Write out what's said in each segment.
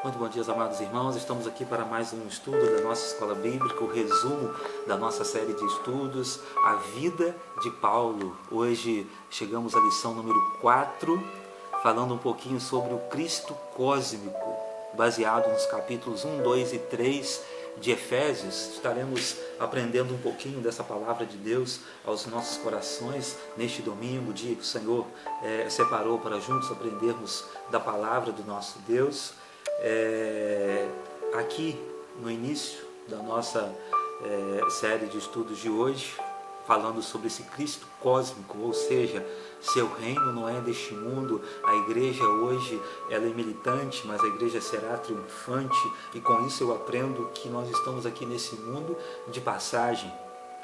Muito bom dia, amados irmãos. Estamos aqui para mais um estudo da nossa escola bíblica, o resumo da nossa série de estudos, a vida de Paulo. Hoje chegamos à lição número 4, falando um pouquinho sobre o Cristo cósmico, baseado nos capítulos 1, 2 e 3 de Efésios. Estaremos aprendendo um pouquinho dessa palavra de Deus aos nossos corações neste domingo, dia que o Senhor separou para juntos aprendermos da palavra do nosso Deus. Aqui no início da nossa série de estudos de hoje, falando sobre esse Cristo cósmico, ou seja, seu reino não é deste mundo. A igreja hoje ela é militante, mas a igreja será triunfante, e com isso eu aprendo que nós estamos aqui nesse mundo de passagem.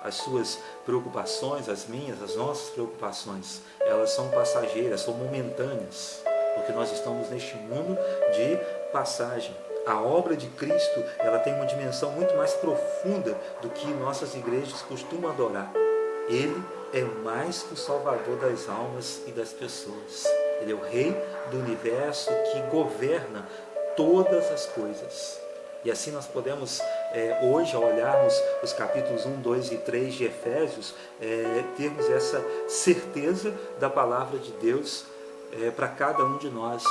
As suas preocupações, as minhas, as nossas preocupações, elas são passageiras, são momentâneas, porque nós estamos neste mundo de passagem. A obra de Cristo, ela tem uma dimensão muito mais profunda do que nossas igrejas costumam adorar. Ele é mais que o Salvador das almas e das pessoas. Ele é o Rei do universo que governa todas as coisas. E assim nós podemos, hoje, ao olharmos os capítulos 1, 2 e 3 de Efésios, termos essa certeza da palavra de Deus para cada um de nós.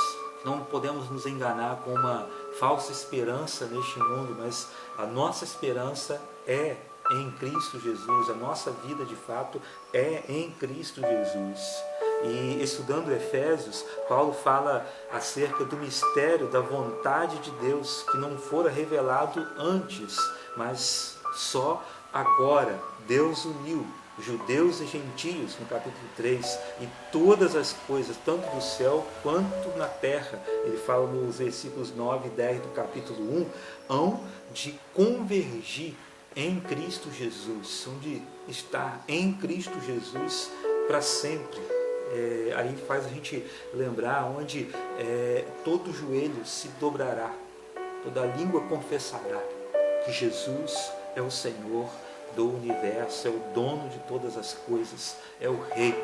Não podemos nos enganar com uma falsa esperança neste mundo, mas a nossa esperança é em Cristo Jesus. A nossa vida, de fato, é em Cristo Jesus. E estudando Efésios, Paulo fala acerca do mistério da vontade de Deus, que não fora revelado antes, mas só agora Deus uniu judeus e gentios, no capítulo 3, e todas as coisas, tanto do céu quanto na terra. Ele fala nos versículos 9 e 10 do capítulo 1, hão de convergir em Cristo Jesus, onde está em Cristo Jesus para sempre. Aí faz a gente lembrar onde todo joelho se dobrará, toda língua confessará que Jesus é o Senhor do universo, é o dono de todas as coisas, é o Rei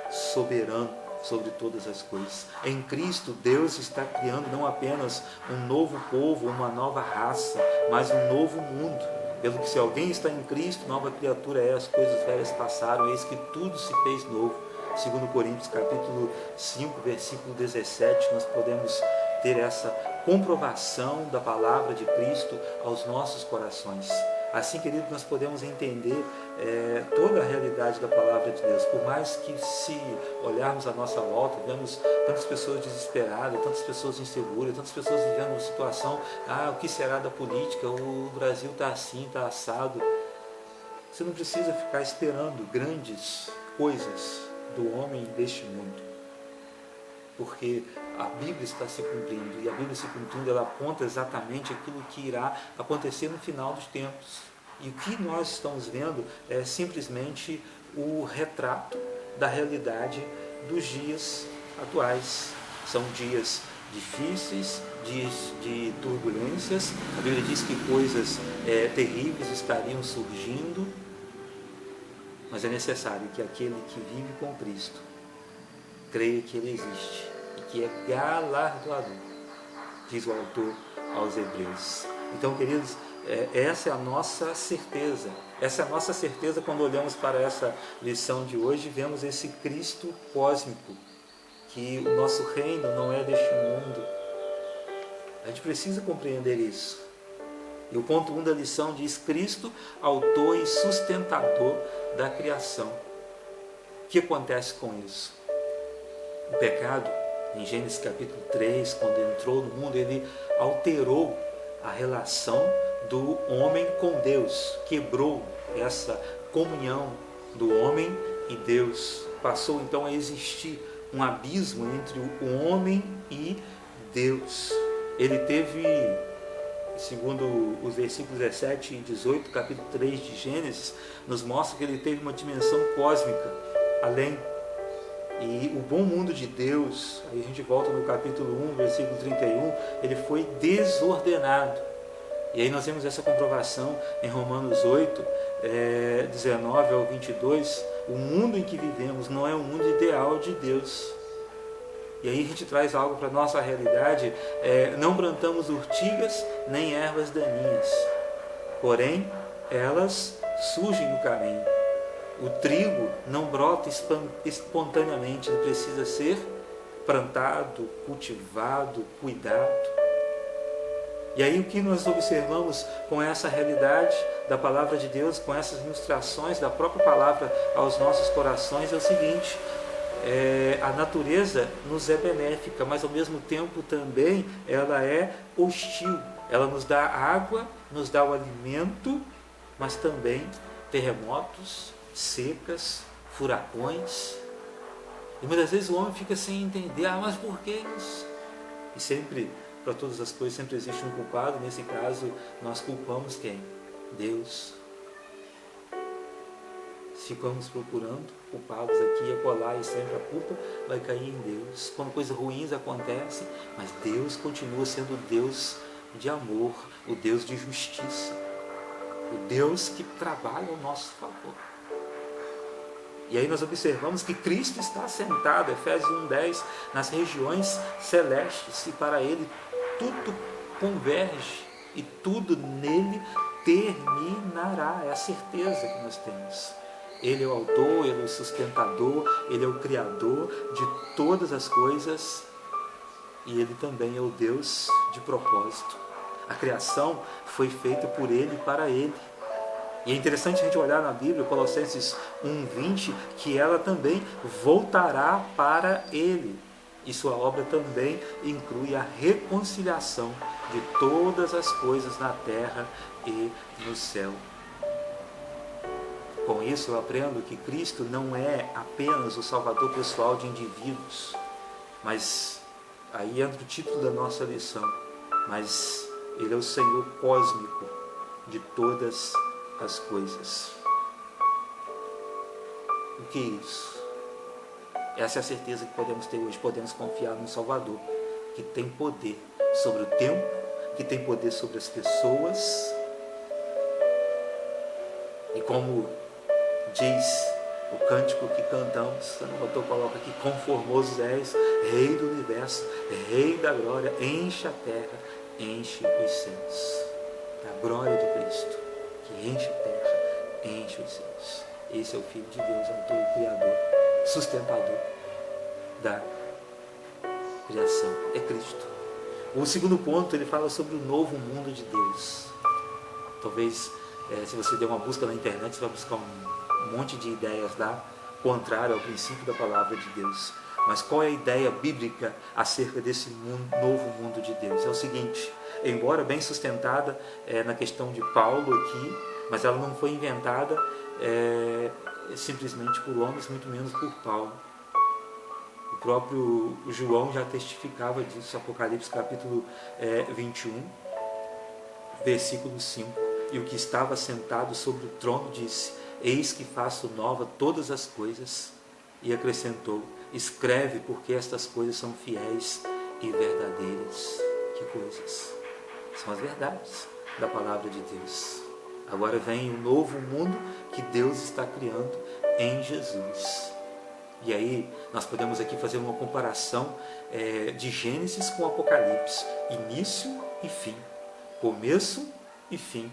soberano sobre todas as coisas. Em Cristo, Deus está criando não apenas um novo povo, uma nova raça, mas um novo mundo. Pelo que se alguém está em Cristo, nova criatura é, as coisas velhas passaram, eis que tudo se fez novo. Segundo Coríntios capítulo 5, versículo 17, nós podemos ter essa comprovação da palavra de Cristo aos nossos corações. Assim, querido, nós podemos entender toda a realidade da palavra de Deus. Por mais que, se olharmos à nossa volta, vemos tantas pessoas desesperadas, tantas pessoas inseguras, tantas pessoas vivendo uma situação, o que será da política? O Brasil está assim, está assado. Você não precisa ficar esperando grandes coisas do homem deste mundo, porque a Bíblia está se cumprindo, e a Bíblia se cumprindo, ela aponta exatamente aquilo que irá acontecer no final dos tempos. E o que nós estamos vendo é simplesmente o retrato da realidade dos dias atuais. São dias difíceis, dias de turbulências. A Bíblia diz que coisas terríveis estariam surgindo, mas é necessário que aquele que vive com Cristo creia que Ele existe e que é galardoador, diz o autor aos Hebreus. Então, queridos, essa é a nossa certeza. Essa é a nossa certeza quando olhamos para essa lição de hoje, vemos esse Cristo cósmico, que o nosso reino não é deste mundo. A gente precisa compreender isso. E o ponto 1 da lição diz: Cristo, autor e sustentador da criação. O que acontece com isso? O pecado, em Gênesis capítulo 3, quando entrou no mundo, ele alterou a relação do homem com Deus, quebrou essa comunhão do homem e Deus. Passou então a existir um abismo entre o homem e Deus. Ele teve, segundo os versículos 17 e 18, capítulo 3 de Gênesis, nos mostra que ele teve uma dimensão cósmica, além. E o bom mundo de Deus, aí a gente volta no capítulo 1, versículo 31, ele foi desordenado. E aí nós vemos essa comprovação em Romanos 8, 19 ao 22. O mundo em que vivemos não é o mundo ideal de Deus. E aí a gente traz algo para a nossa realidade, não plantamos urtigas nem ervas daninhas, porém elas surgem no caminho. O trigo não brota espontaneamente, ele precisa ser plantado, cultivado, cuidado. E aí o que nós observamos com essa realidade da palavra de Deus, com essas ilustrações da própria palavra aos nossos corações, é o seguinte: a natureza nos é benéfica, mas ao mesmo tempo também ela é hostil. Ela nos dá água, nos dá o alimento, mas também terremotos, secas, furacões. E muitas vezes o homem fica sem entender, mas por que isso? E sempre, para todas as coisas, sempre existe um culpado. Nesse caso, nós culpamos quem? Deus. Ficamos procurando culpados aqui e acolá, e sempre a culpa vai cair em Deus. Quando coisas ruins acontecem, mas Deus continua sendo o Deus de amor, o Deus de justiça, o Deus que trabalha ao nosso favor. E aí nós observamos que Cristo está sentado, Efésios 1:10, nas regiões celestes, e para Ele tudo converge e tudo nele terminará. É a certeza que nós temos. Ele é o autor, Ele é o sustentador, Ele é o criador de todas as coisas, e Ele também é o Deus de propósito. A criação foi feita por Ele e para Ele. E é interessante a gente olhar na Bíblia, Colossenses 1:20, que ela também voltará para Ele. E sua obra também inclui a reconciliação de todas as coisas na terra e no céu. Com isso eu aprendo que Cristo não é apenas o Salvador pessoal de indivíduos, mas aí entra o título da nossa lição, mas Ele é o Senhor cósmico de todas as coisas. O que é isso? Essa é a certeza que podemos ter hoje. Podemos confiar no Salvador, que tem poder sobre o tempo, que tem poder sobre as pessoas. E como diz o cântico que cantamos, o autor coloca aqui: conformoso és, Rei do universo, Rei da glória, enche a terra, enche os céus. A glória de Cristo, que enche a terra, enche os céus. Esse é o Filho de Deus, autor e criador, sustentador da criação. É Cristo. O segundo ponto, ele fala sobre o novo mundo de Deus. Talvez, se você der uma busca na internet, você vai buscar um monte de ideias lá, contrário ao princípio da palavra de Deus. Mas qual é a ideia bíblica acerca desse novo mundo de Deus? É o seguinte: embora bem sustentada na questão de Paulo aqui, mas ela não foi inventada simplesmente por homens, muito menos por Paulo. O próprio João já testificava disso, Apocalipse capítulo 21, versículo 5. E o que estava sentado sobre o trono disse: eis que faço nova todas as coisas. E acrescentou: escreve, porque estas coisas são fiéis e verdadeiras. Que coisas? São as verdades da palavra de Deus. Agora vem um novo mundo que Deus está criando em Jesus. E aí nós podemos aqui fazer uma comparação de Gênesis com Apocalipse. Início e fim. Começo e fim.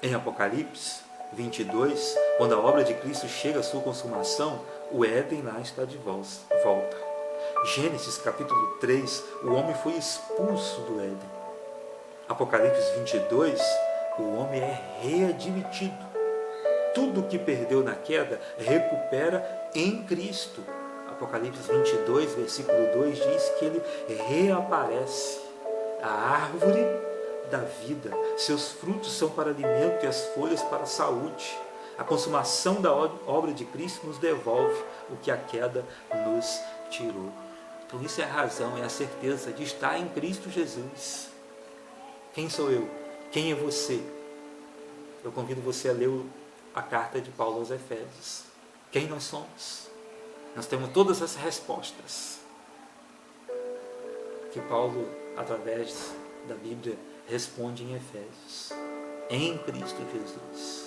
Em Apocalipse 22, quando a obra de Cristo chega à sua consumação, o Éden lá está de volta. Gênesis capítulo 3, o homem foi expulso do Éden. Apocalipse 22, o homem é readmitido. Tudo que perdeu na queda, recupera em Cristo. Apocalipse 22, versículo 2, diz que ele reaparece. A árvore da vida, seus frutos são para alimento e as folhas para a saúde. A consumação da obra de Cristo nos devolve o que a queda nos tirou. Então isso é a razão, é a certeza de estar em Cristo Jesus. Quem sou eu? Quem é você? Eu convido você a ler a carta de Paulo aos Efésios. Quem nós somos? Nós temos todas as respostas que Paulo, através da Bíblia, responde em Efésios. Em Cristo Jesus.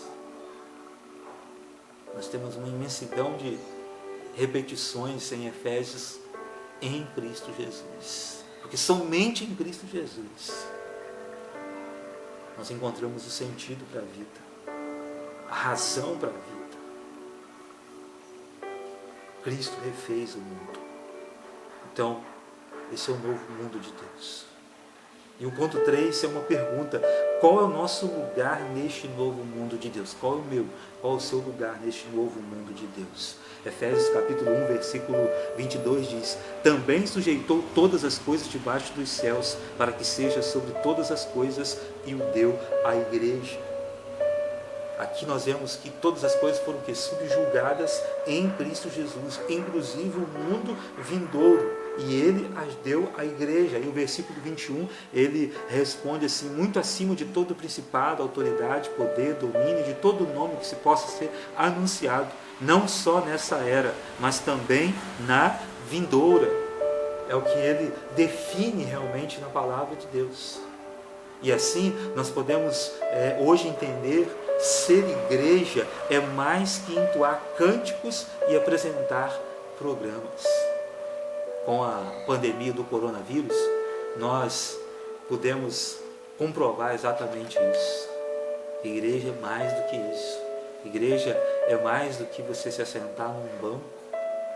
Nós temos uma imensidão de repetições em Efésios em Cristo Jesus. Porque somente em Cristo Jesus nós encontramos o sentido para a vida, a razão para a vida. Cristo refez o mundo. Então, esse é o novo mundo de Deus. E o ponto 3 é uma pergunta: qual é o nosso lugar neste novo mundo de Deus? Qual é o meu? Qual é o seu lugar neste novo mundo de Deus? Efésios capítulo 1, versículo 22 diz: também sujeitou todas as coisas debaixo dos céus, para que seja sobre todas as coisas, e o deu à igreja. Aqui nós vemos que todas as coisas foram subjugadas em Cristo Jesus, inclusive o mundo vindouro. E Ele as deu à igreja. E o versículo 21, ele responde assim: muito acima de todo principado, autoridade, poder, domínio, de todo nome que se possa ser anunciado, não só nessa era, mas também na vindoura. É o que ele define realmente na palavra de Deus. E assim nós podemos hoje entender: ser igreja é mais que entoar cânticos e apresentar programas. Com a pandemia do coronavírus, nós pudemos comprovar exatamente isso. Igreja é mais do que isso. Igreja é mais do que você se assentar num banco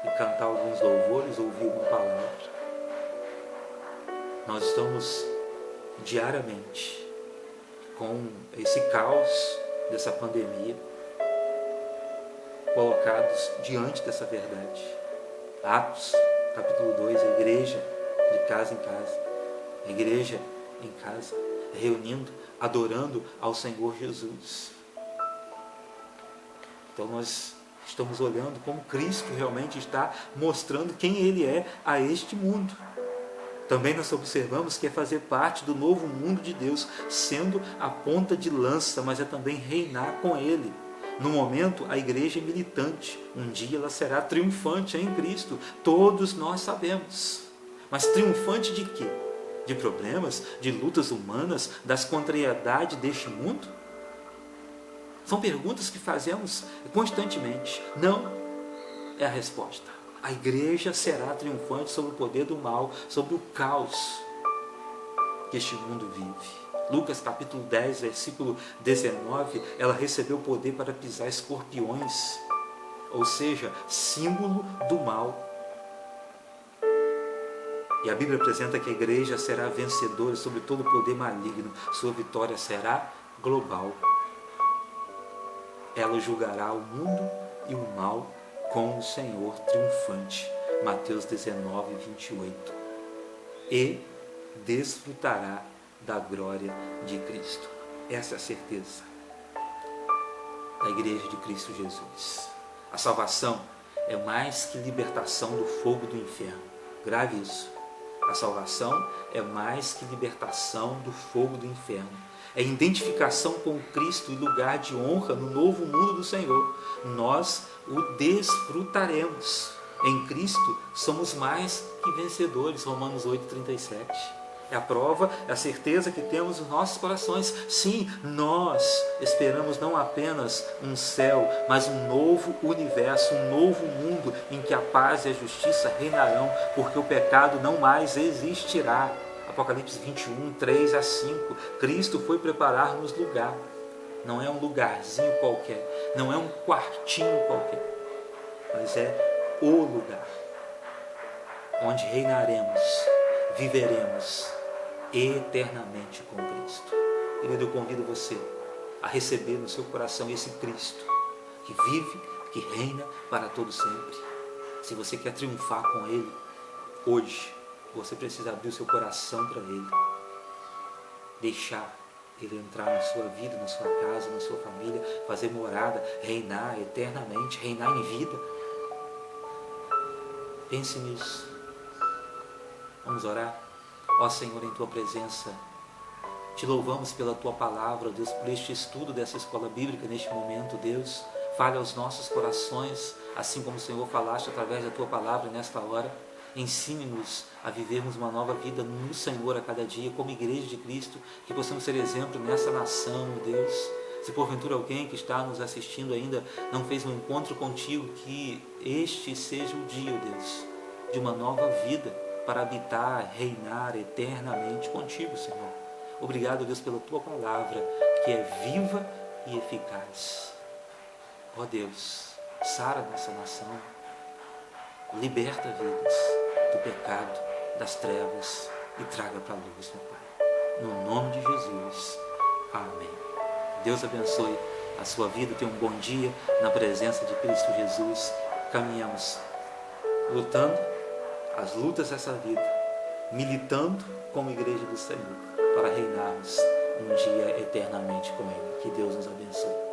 e cantar alguns louvores, ouvir uma palavra. Nós estamos diariamente com esse caos dessa pandemia, colocados diante dessa verdade. Atos capítulo 2, a igreja de casa em casa, a igreja em casa, reunindo, adorando ao Senhor Jesus. Então nós estamos olhando como Cristo realmente está mostrando quem Ele é a este mundo. Também nós observamos que é fazer parte do novo mundo de Deus, sendo a ponta de lança, mas é também reinar com Ele. No momento, a igreja é militante. Um dia ela será triunfante em Cristo. Todos nós sabemos. Mas triunfante de quê? De problemas, de lutas humanas, das contrariedades deste mundo? São perguntas que fazemos constantemente. Não é a resposta. A igreja será triunfante sobre o poder do mal, sobre o caos que este mundo vive. Lucas capítulo 10, versículo 19, ela recebeu poder para pisar escorpiões, ou seja, símbolo do mal. E a Bíblia apresenta que a igreja será vencedora sobre todo o poder maligno, sua vitória será global. Ela julgará o mundo e o mal com o Senhor triunfante. Mateus 19, 28. E desfrutará da glória de Cristo. Essa é a certeza da igreja de Cristo Jesus. A salvação é mais que libertação do fogo do inferno. Grave isso. A salvação é mais que libertação do fogo do inferno. É identificação com Cristo e lugar de honra no novo mundo do Senhor. Nós o desfrutaremos. Em Cristo somos mais que vencedores. Romanos 8:37. É a prova, é a certeza que temos nos nossos corações. Sim, nós esperamos não apenas um céu, mas um novo universo, um novo mundo em que a paz e a justiça reinarão, porque o pecado não mais existirá. Apocalipse 21, 3 a 5. Cristo foi preparar-nos lugar. Não é um lugarzinho qualquer, não é um quartinho qualquer, mas é o lugar onde reinaremos, viveremos eternamente com Cristo. Eu convido você a receber no seu coração esse Cristo que vive, que reina para todo sempre. Se você quer triunfar com Ele, hoje você precisa abrir o seu coração para Ele, deixar Ele entrar na sua vida, na sua casa, na sua família, fazer morada, reinar eternamente, reinar em vida. Pense nisso. Vamos orar. Ó Senhor, em Tua presença, Te louvamos pela Tua palavra, Deus, por este estudo dessa escola bíblica neste momento, Deus. Fale aos nossos corações, assim como o Senhor falaste através da Tua palavra nesta hora. Ensine-nos a vivermos uma nova vida no Senhor a cada dia, como igreja de Cristo, que possamos ser exemplo nessa nação, Deus. Se porventura alguém que está nos assistindo ainda não fez um encontro contigo, que este seja o dia, Deus, de uma nova vida para habitar, reinar eternamente contigo, Senhor. Obrigado, Deus, pela tua palavra, que é viva e eficaz. Ó Deus, sara nossa nação, liberta vidas do pecado, das trevas e traga para a luz, meu Pai. No nome de Jesus. Amém. Deus abençoe a sua vida. Tenha um bom dia na presença de Cristo Jesus. Caminhamos lutando as lutas dessa vida, militando como igreja do Senhor, para reinarmos um dia eternamente com Ele. Que Deus nos abençoe.